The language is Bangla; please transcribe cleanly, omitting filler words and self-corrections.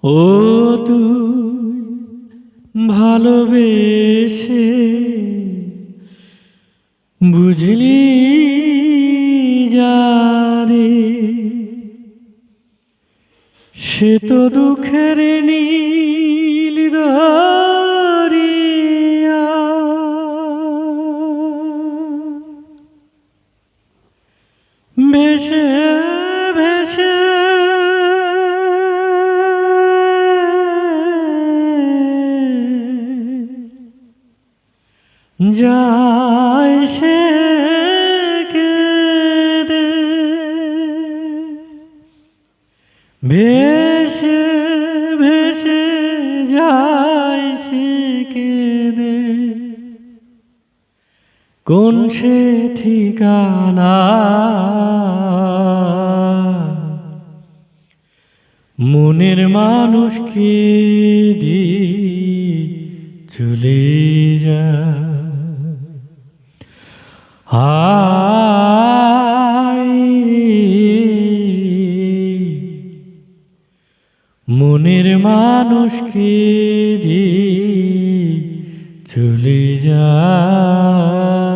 ও তুই ভালোবেসে বুঝলি যারে, সে তো দুঃখের নীল দরিয়া, ভেসে ভেসে যায় সে কেঁদে, ভেসে ভেসে যায় সে কেঁদে। কোন সে ঠিকানা মনের মানুষকে দিয়ে চলে যায়। হায় মনের মানুষকে দিয়ে চলে যায়।